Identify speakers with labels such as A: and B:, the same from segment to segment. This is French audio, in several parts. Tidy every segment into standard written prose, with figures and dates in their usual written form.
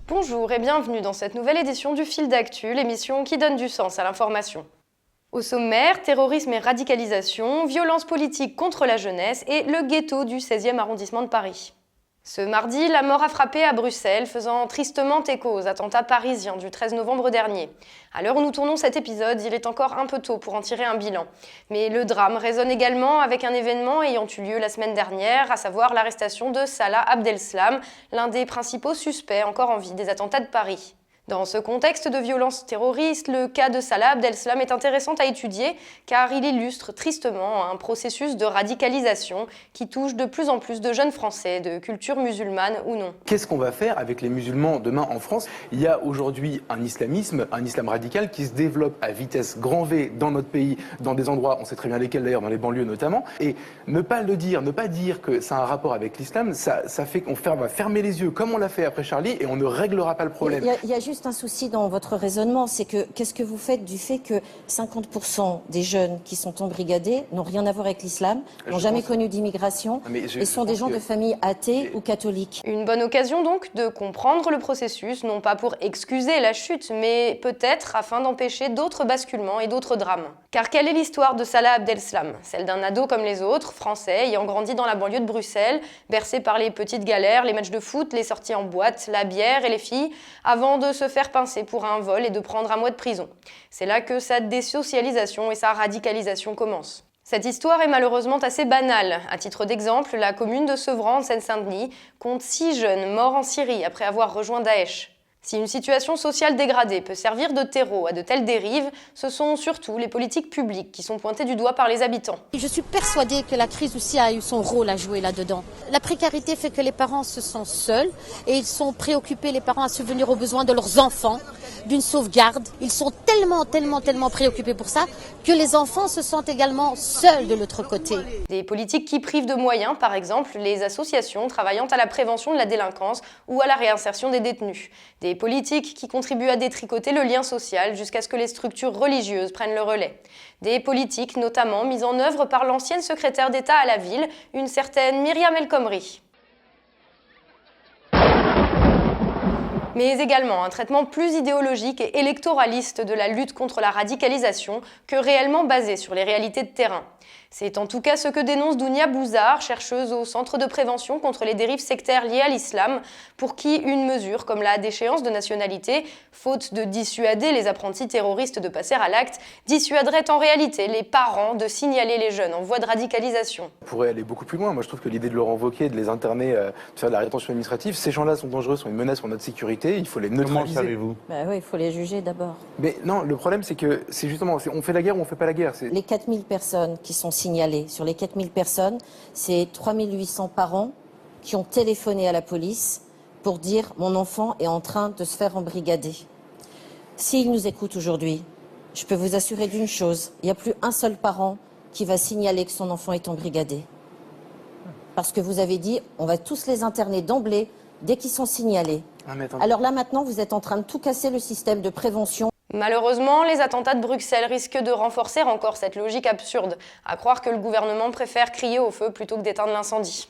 A: Bonjour et bienvenue dans cette nouvelle édition du Fil d'actu, l'émission qui donne du sens à l'information. Au sommaire, terrorisme et radicalisation, violence politique contre la jeunesse et le ghetto du 16e arrondissement de Paris. Ce mardi, la mort a frappé à Bruxelles, faisant tristement écho aux attentats parisiens du 13 novembre dernier. À l'heure où nous tournons cet épisode, il est encore un peu tôt pour en tirer un bilan. Mais le drame résonne également avec un événement ayant eu lieu la semaine dernière, à savoir l'arrestation de Salah Abdeslam, l'un des principaux suspects encore en vie des attentats de Paris. Dans ce contexte de violence terroriste, le cas de Salah Abdeslam est intéressant à étudier car il illustre tristement un processus de radicalisation qui touche de plus en plus de jeunes Français, de culture musulmane ou non.
B: Qu'est-ce qu'on va faire avec les musulmans demain en France? Il y a aujourd'hui un islam radical qui se développe à vitesse grand V dans notre pays, dans des endroits, on sait très bien lesquels d'ailleurs, dans les banlieues notamment, et ne pas dire que ça a un rapport avec l'islam, ça fait qu'on va fermer les yeux comme on l'a fait après Charlie et on ne réglera pas le problème.
C: Il y a juste un souci dans votre raisonnement, c'est que qu'est-ce que vous faites du fait que 50% des jeunes qui sont embrigadés n'ont rien à voir avec l'islam, n'ont jamais connu d'immigration et sont des gens de famille athées ou catholiques.
A: Une bonne occasion donc de comprendre le processus, non pas pour excuser la chute, mais peut-être afin d'empêcher d'autres basculements et d'autres drames. Car quelle est l'histoire de Salah Abdeslam? Celle d'un ado comme les autres, français, ayant grandi dans la banlieue de Bruxelles, bercé par les petites galères, les matchs de foot, les sorties en boîte, la bière et les filles, avant de se faire pincer pour un vol et de prendre un mois de prison. C'est là que sa désocialisation et sa radicalisation commencent. Cette histoire est malheureusement assez banale. À titre d'exemple, la commune de Sevran en Seine-Saint-Denis compte 6 jeunes morts en Syrie après avoir rejoint Daesh. Si une situation sociale dégradée peut servir de terreau à de telles dérives, ce sont surtout les politiques publiques qui sont pointées du doigt par les habitants.
D: Je suis persuadée que la crise aussi a eu son rôle à jouer là-dedans. La précarité fait que les parents se sentent seuls et ils sont préoccupés, les parents, à subvenir aux besoins de leurs enfants, d'une sauvegarde. Ils sont tellement préoccupés pour ça que les enfants se sentent également seuls de l'autre côté.
A: Des politiques qui privent de moyens, par exemple les associations travaillant à la prévention de la délinquance ou à la réinsertion des détenus. Des politiques qui contribuent à détricoter le lien social jusqu'à ce que les structures religieuses prennent le relais. Des politiques notamment mises en œuvre par l'ancienne secrétaire d'État à la ville, une certaine Myriam El Khomri. Mais également un traitement plus idéologique et électoraliste de la lutte contre la radicalisation que réellement basé sur les réalités de terrain. C'est en tout cas ce que dénonce Dounia Bouzar, chercheuse au Centre de prévention contre les dérives sectaires liées à l'islam, pour qui une mesure comme la déchéance de nationalité, faute de dissuader les apprentis terroristes de passer à l'acte, dissuaderait en réalité les parents de signaler les jeunes en voie de radicalisation.
B: On pourrait aller beaucoup plus loin. Moi, je trouve que l'idée de leur envoquer, de les interner, de faire de la rétention administrative, ces gens-là sont dangereux, sont une menace pour notre sécurité, il faut les neutraliser.
E: Comment savez-vous?
C: Oui, il faut les juger d'abord.
B: Mais non, le problème, c'est que c'est justement, on fait la guerre ou on fait pas la guerre.
C: Les 4000 personnes qui sont signalées, sur les 4000 personnes, c'est 3800 parents qui ont téléphoné à la police pour dire « mon enfant est en train de se faire embrigader ». S'ils nous écoutent aujourd'hui, je peux vous assurer d'une chose, il n'y a plus un seul parent qui va signaler que son enfant est embrigadé. Parce que vous avez dit « on va tous les interner d'emblée dès qu'ils sont signalés ». Alors là maintenant, vous êtes en train de tout casser le système de prévention.
A: Malheureusement, les attentats de Bruxelles risquent de renforcer encore cette logique absurde, à croire que le gouvernement préfère crier au feu plutôt que d'éteindre l'incendie.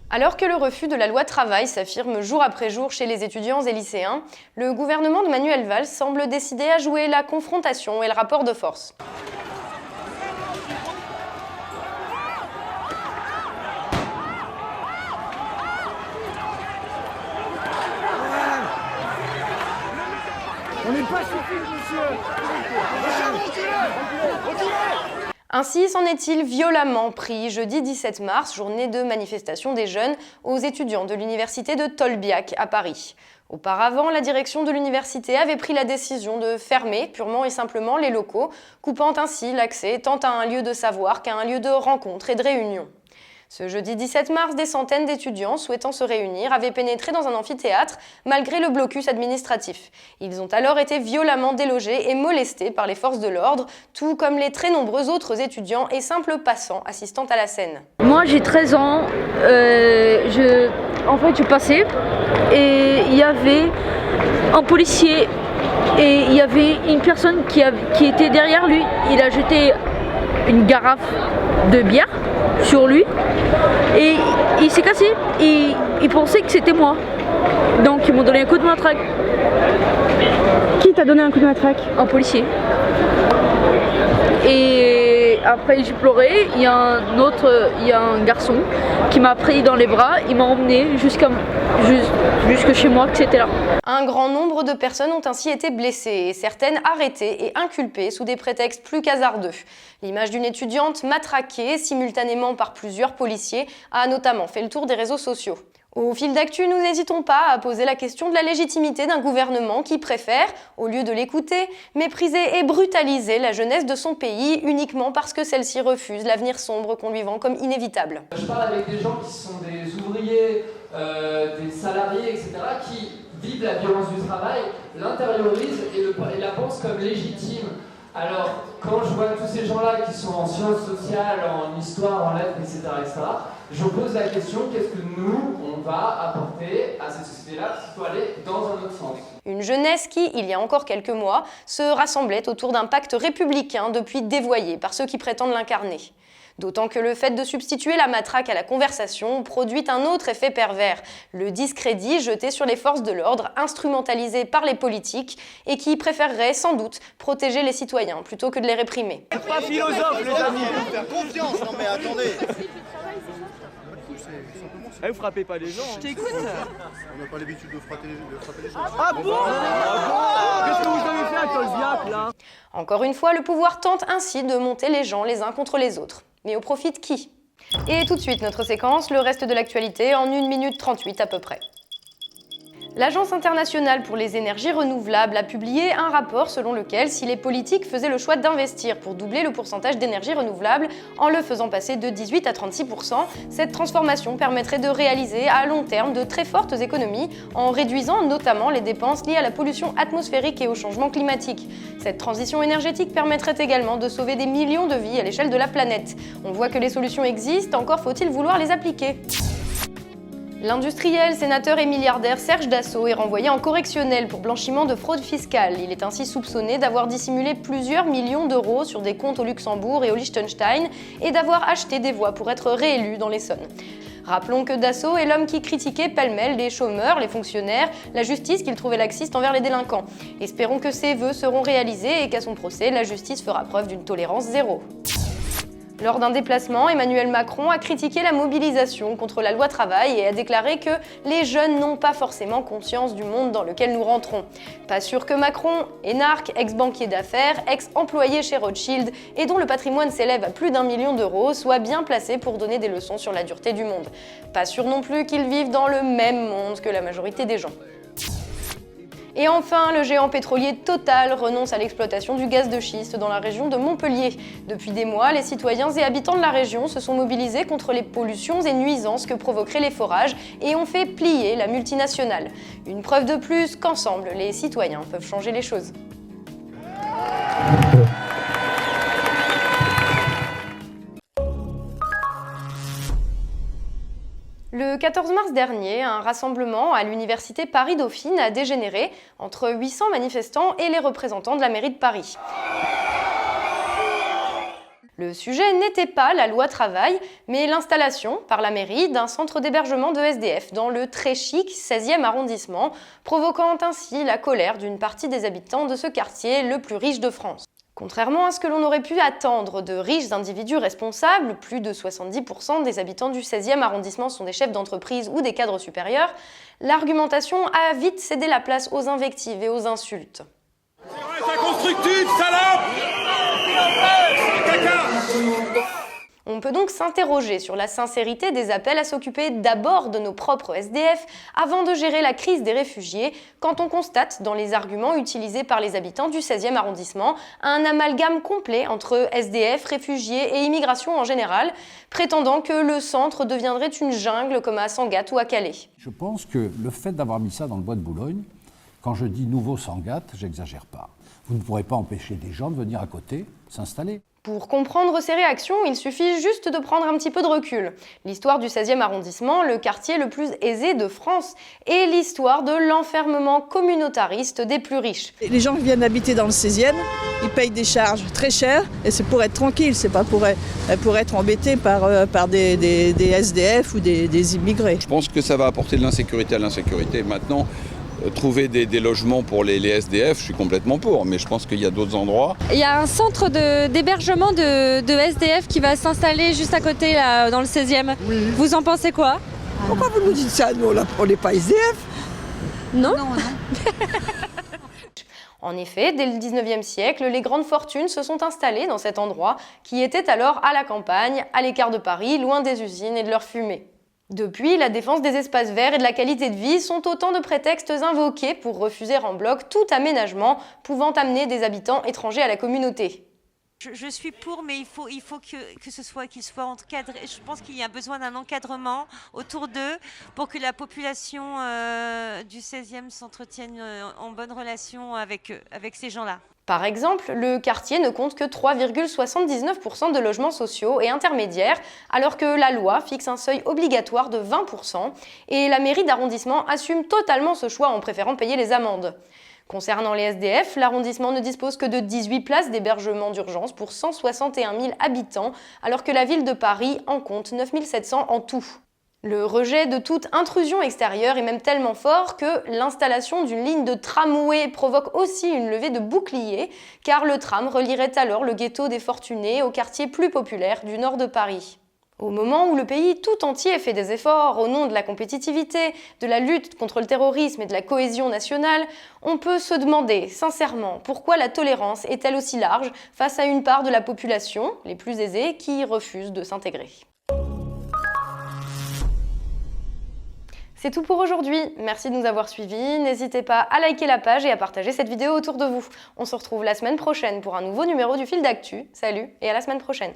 A: Alors que le refus de la loi travail s'affirme jour après jour chez les étudiants et lycéens, le gouvernement de Manuel Valls semble décidé à jouer la confrontation et le rapport de force.
E: On n'est pas suffisant, monsieur.
A: Ainsi s'en est-il violemment pris jeudi 17 mars, journée de manifestation des jeunes, aux étudiants de l'université de Tolbiac à Paris. Auparavant, la direction de l'université avait pris la décision de fermer purement et simplement les locaux, coupant ainsi l'accès tant à un lieu de savoir qu'à un lieu de rencontre et de réunion. Ce jeudi 17 mars, des centaines d'étudiants souhaitant se réunir avaient pénétré dans un amphithéâtre malgré le blocus administratif. Ils ont alors été violemment délogés et molestés par les forces de l'ordre, tout comme les très nombreux autres étudiants et simples passants assistant à la scène.
F: Moi j'ai 13 ans, je passais et il y avait un policier et il y avait une personne qui était derrière lui. Il a jeté une carafe de bière sur lui et il s'est cassé et il pensait que c'était moi. Donc ils m'ont donné un coup de matraque.
G: Qui t'a donné un coup de matraque?
F: Un policier. Et après j'ai pleuré, il y a un garçon qui m'a pris dans les bras, il m'a emmené jusque chez moi, etc.
A: Un grand nombre de personnes ont ainsi été blessées et certaines arrêtées et inculpées sous des prétextes plus qu'hasardeux. L'image d'une étudiante matraquée simultanément par plusieurs policiers a notamment fait le tour des réseaux sociaux. Au fil d'actu, nous n'hésitons pas à poser la question de la légitimité d'un gouvernement qui préfère, au lieu de l'écouter, mépriser et brutaliser la jeunesse de son pays uniquement parce que celle-ci refuse l'avenir sombre qu'on lui vend comme inévitable.
H: Je parle avec des gens qui sont des ouvriers, des salariés, etc., qui vivent la violence du travail, l'intériorisent et la pensent comme légitime. Alors, quand je vois tous ces gens-là qui sont en sciences sociales, en histoire, en lettres, etc., je pose la question, qu'est-ce que nous, on va apporter à cette société-là parce qu'il faut aller dans un autre sens.
A: Une jeunesse qui, il y a encore quelques mois, se rassemblait autour d'un pacte républicain depuis dévoyé par ceux qui prétendent l'incarner. D'autant que le fait de substituer la matraque à la conversation produit un autre effet pervers, le discrédit jeté sur les forces de l'ordre instrumentalisées par les politiques et qui préféreraient sans doute protéger les citoyens plutôt que de les réprimer.
E: C'est pas philosophe, les amis.
I: Faire confiance, non mais attendez.
E: Vous frappez pas les gens. Je t'écoute.
I: On n'a pas l'habitude de frapper les gens.
E: Ah bon? Qu'est-ce que vous avez fait à Tolbiac là?
A: Encore une fois, le pouvoir tente ainsi de monter les gens les uns contre les autres. Mais au profit de qui? Et tout de suite, notre séquence, le reste de l'actualité en 1 minute 38 à peu près. L'Agence internationale pour les énergies renouvelables a publié un rapport selon lequel si les politiques faisaient le choix d'investir pour doubler le pourcentage d'énergie renouvelable en le faisant passer de 18 à 36%, cette transformation permettrait de réaliser à long terme de très fortes économies en réduisant notamment les dépenses liées à la pollution atmosphérique et au changement climatique. Cette transition énergétique permettrait également de sauver des millions de vies à l'échelle de la planète. On voit que les solutions existent, encore faut-il vouloir les appliquer. L'industriel, sénateur et milliardaire Serge Dassault est renvoyé en correctionnel pour blanchiment de fraude fiscale. Il est ainsi soupçonné d'avoir dissimulé plusieurs millions d'euros sur des comptes au Luxembourg et au Liechtenstein et d'avoir acheté des voix pour être réélu dans l'Essonne. Rappelons que Dassault est l'homme qui critiquait pêle-mêle les chômeurs, les fonctionnaires, la justice qu'il trouvait laxiste envers les délinquants. Espérons que ses vœux seront réalisés et qu'à son procès, la justice fera preuve d'une tolérance zéro. Lors d'un déplacement, Emmanuel Macron a critiqué la mobilisation contre la loi travail et a déclaré que les jeunes n'ont pas forcément conscience du monde dans lequel nous rentrons. Pas sûr que Macron, énarque, ex-banquier d'affaires, ex-employé chez Rothschild et dont le patrimoine s'élève à plus d'1 million d'euros, soit bien placé pour donner des leçons sur la dureté du monde. Pas sûr non plus qu'ils vivent dans le même monde que la majorité des gens. Et enfin, le géant pétrolier Total renonce à l'exploitation du gaz de schiste dans la région de Montpellier. Depuis des mois, les citoyens et habitants de la région se sont mobilisés contre les pollutions et nuisances que provoqueraient les forages et ont fait plier la multinationale. Une preuve de plus qu'ensemble, les citoyens peuvent changer les choses. Le 14 mars dernier, un rassemblement à l'université Paris-Dauphine a dégénéré entre 800 manifestants et les représentants de la mairie de Paris. Le sujet n'était pas la loi travail, mais l'installation par la mairie d'un centre d'hébergement de SDF dans le très chic 16e arrondissement, provoquant ainsi la colère d'une partie des habitants de ce quartier le plus riche de France. Contrairement à ce que l'on aurait pu attendre de riches individus responsables, plus de 70% des habitants du 16e arrondissement sont des chefs d'entreprise ou des cadres supérieurs, l'argumentation a vite cédé la place aux invectives et aux insultes.
E: C'est inconstructif, salope! Caca!
A: On peut donc s'interroger sur la sincérité des appels à s'occuper d'abord de nos propres SDF avant de gérer la crise des réfugiés, quand on constate dans les arguments utilisés par les habitants du 16e arrondissement un amalgame complet entre SDF, réfugiés et immigration en général, prétendant que le centre deviendrait une jungle comme à Sangatte ou à Calais.
J: Je pense que le fait d'avoir mis ça dans le bois de Boulogne, quand je dis nouveau Sangatte, j'exagère pas. Vous ne pourrez pas empêcher des gens de venir à côté s'installer.
A: Pour comprendre ces réactions, il suffit juste de prendre un petit peu de recul. L'histoire du 16e arrondissement, le quartier le plus aisé de France, et l'histoire de l'enfermement communautariste des plus riches.
K: Les gens qui viennent habiter dans le 16e, ils payent des charges très chères et c'est pour être tranquille, c'est pas pour être embêtés par des SDF ou des immigrés.
L: Je pense que ça va apporter de l'insécurité à l'insécurité. Maintenant, trouver des logements pour les SDF, je suis complètement pour, mais je pense qu'il y a d'autres endroits.
M: Il y a un centre d'hébergement de SDF qui va s'installer juste à côté, là, dans le 16e. Oui. Vous en pensez quoi?
K: Pourquoi vous nous dites ça? Nous, on n'est pas SDF.
M: Non,
A: non. En effet, dès le 19e siècle, les grandes fortunes se sont installées dans cet endroit qui était alors à la campagne, à l'écart de Paris, loin des usines et de leur fumée. Depuis, la défense des espaces verts et de la qualité de vie sont autant de prétextes invoqués pour refuser en bloc tout aménagement pouvant amener des habitants étrangers à la communauté.
N: Je suis pour, mais il faut qu'ils soient encadrés. Je pense qu'il y a besoin d'un encadrement autour d'eux pour que la population du 16e s'entretienne en bonne relation avec ces gens-là.
A: Par exemple, le quartier ne compte que 3,79% de logements sociaux et intermédiaires, alors que la loi fixe un seuil obligatoire de 20%, et la mairie d'arrondissement assume totalement ce choix en préférant payer les amendes. Concernant les SDF, l'arrondissement ne dispose que de 18 places d'hébergement d'urgence pour 161 000 habitants, alors que la ville de Paris en compte 9 700 en tout. Le rejet de toute intrusion extérieure est même tellement fort que l'installation d'une ligne de tramway provoque aussi une levée de boucliers, car le tram relierait alors le ghetto des Fortunés au quartier plus populaire du nord de Paris. Au moment où le pays tout entier fait des efforts au nom de la compétitivité, de la lutte contre le terrorisme et de la cohésion nationale, on peut se demander sincèrement pourquoi la tolérance est-elle aussi large face à une part de la population, les plus aisés, qui refuse de s'intégrer. C'est tout pour aujourd'hui, merci de nous avoir suivis, n'hésitez pas à liker la page et à partager cette vidéo autour de vous. On se retrouve la semaine prochaine pour un nouveau numéro du Fil d'Actu. Salut et à la semaine prochaine.